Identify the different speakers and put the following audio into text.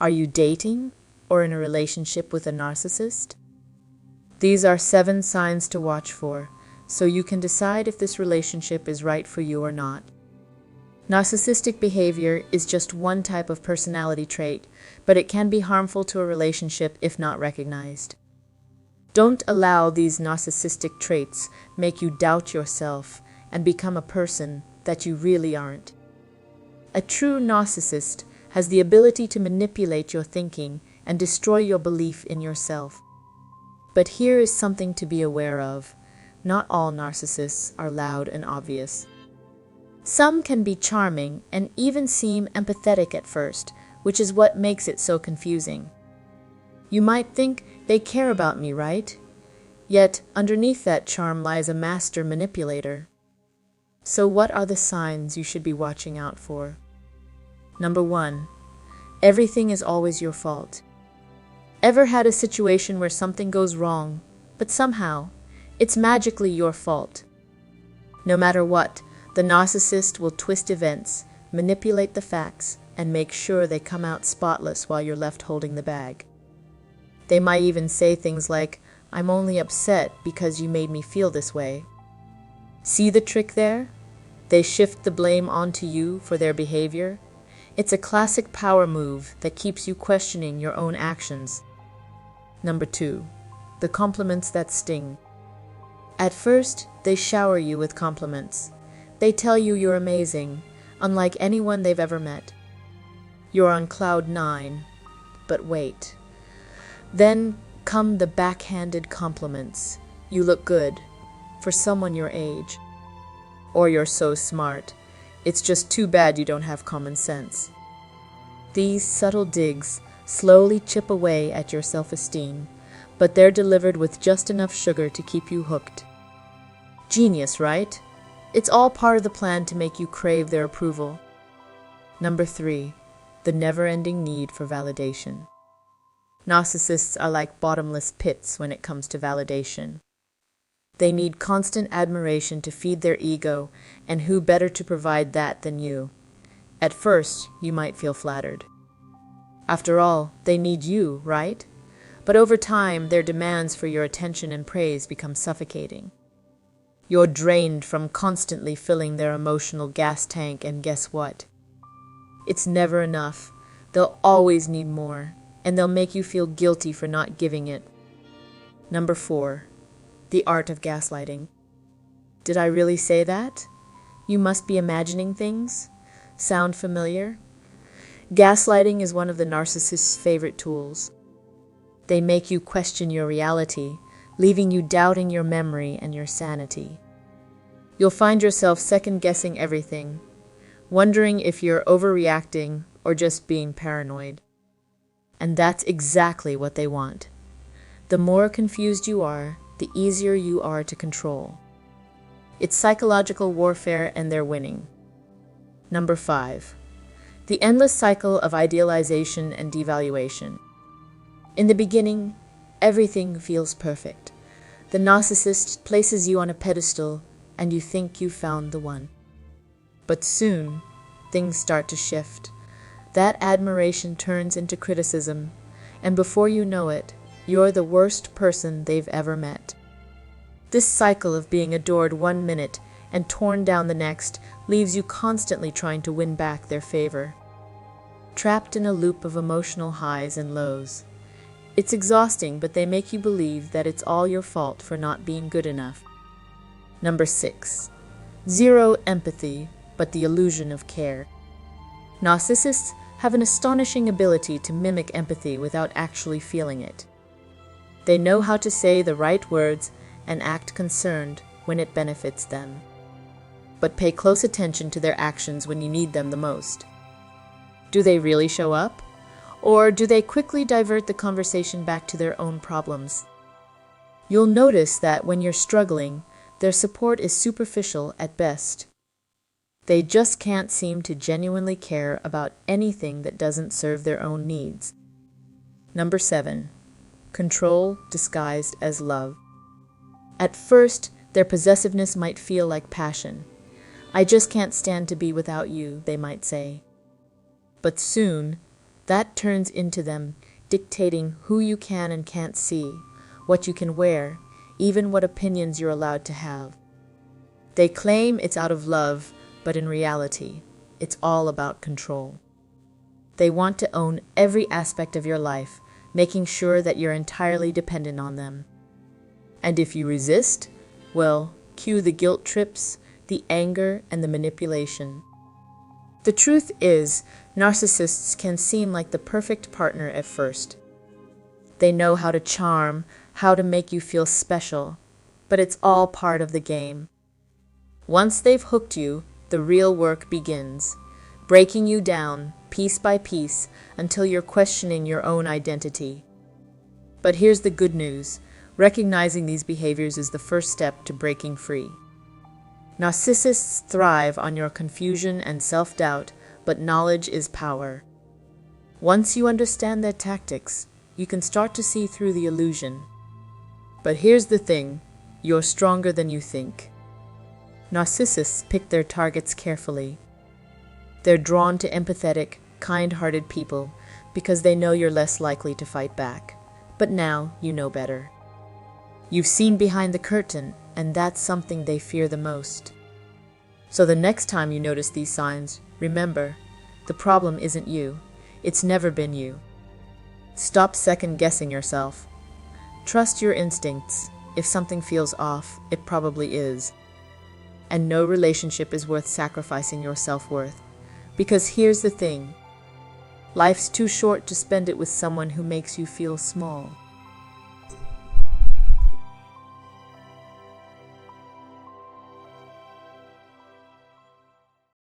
Speaker 1: Are you dating or in a relationship with a narcissist? These are 7 signs to watch for, so you can decide if this relationship is right for you or not. Narcissistic behavior is just one type of personality trait, but it can be harmful to a relationship if not recognized. Don't allow these narcissistic traits make you doubt yourself and become a person that you really aren't. A true narcissist has the ability to manipulate your thinking and destroy your belief in yourself. But here is something to be aware of. Not all narcissists are loud and obvious. Some can be charming and even seem empathetic at first, which is what makes it so confusing. You might think they care about me, right? Yet underneath that charm lies a master manipulator. So what are the signs you should be watching out for? Number 1, everything is always your fault. Ever had a situation where something goes wrong, but somehow it's magically your fault? No matter what, the narcissist will twist events, manipulate the facts, and make sure they come out spotless while you're left holding the bag. They might even say things like, "I'm only upset because you made me feel this way." See the trick there? They shift the blame onto you for their behavior. It's a classic power move that keeps you questioning your own actions. Number 2, the compliments that sting. At first, they shower you with compliments. They tell you you're amazing, unlike anyone they've ever met. You're on cloud 9, but wait. Then come the backhanded compliments. You look good, for someone your age. Or you're so smart, it's just too bad you don't have common sense. These subtle digs slowly chip away at your self-esteem, but they're delivered with just enough sugar to keep you hooked. Genius, right? It's all part of the plan to make you crave their approval. Number 3, the never-ending need for validation. Narcissists are like bottomless pits when it comes to validation. They need constant admiration to feed their ego, and who better to provide that than you? At first, you might feel flattered. After all, they need you, right? But over time, their demands for your attention and praise become suffocating. You're drained from constantly filling their emotional gas tank, and guess what? It's never enough. They'll always need more, and they'll make you feel guilty for not giving it. Number 4, the art of gaslighting. Did I really say that? You must be imagining things. Sound familiar? Gaslighting is one of the narcissist's favorite tools. They make you question your reality, leaving you doubting your memory and your sanity. You'll find yourself second-guessing everything, wondering if you're overreacting or just being paranoid. And that's exactly what they want. The more confused you are, the easier you are to control. It's psychological warfare, and they're winning. Number 5, the endless cycle of idealization and devaluation. In the beginning, everything feels perfect. The narcissist places you on a pedestal, and you think you found the one. But soon, things start to shift. That admiration turns into criticism, and before you know it, you're the worst person they've ever met. This cycle of being adored one minute and torn down the next leaves you constantly trying to win back their favor. Trapped in a loop of emotional highs and lows. It's exhausting, but they make you believe that it's all your fault for not being good enough. Number 6, zero empathy, but the illusion of care. Narcissists have an astonishing ability to mimic empathy without actually feeling it. They know how to say the right words and act concerned when it benefits them. But pay close attention to their actions when you need them the most. Do they really show up? Or do they quickly divert the conversation back to their own problems? You'll notice that when you're struggling, their support is superficial at best. They just can't seem to genuinely care about anything that doesn't serve their own needs. Number 7, control disguised as love. At first, their possessiveness might feel like passion. "I just can't stand to be without you," they might say. But soon, That turns into them dictating who you can and can't see, what you can wear, even what opinions you're allowed to have. They claim it's out of love, but in reality, it's all about control. They want to own every aspect of your life, making sure that you're entirely dependent on them. And if you resist, well, cue the guilt trips, the anger, and the manipulation. The truth is, narcissists can seem like the perfect partner at first. They know how to charm, how to make you feel special, but it's all part of the game. Once they've hooked you, the real work begins, breaking you down piece by piece until you're questioning your own identity. But here's the good news. Recognizing these behaviors is the first step to breaking free. Narcissists thrive on your confusion and self-doubt, but knowledge is power. Once you understand their tactics, you can start to see through the illusion. But here's the thing, you're stronger than you think. Narcissists pick their targets carefully. They're drawn to empathetic, kind-hearted people because they know you're less likely to fight back. But now you know better. You've seen behind the curtain, and that's something they fear the most. So the next time you notice these signs, remember, the problem isn't you. It's never been you. Stop second-guessing yourself. Trust your instincts. If something feels off, it probably is. And no relationship is worth sacrificing your self-worth. Because here's the thing. Life's too short to spend it with someone who makes you feel small.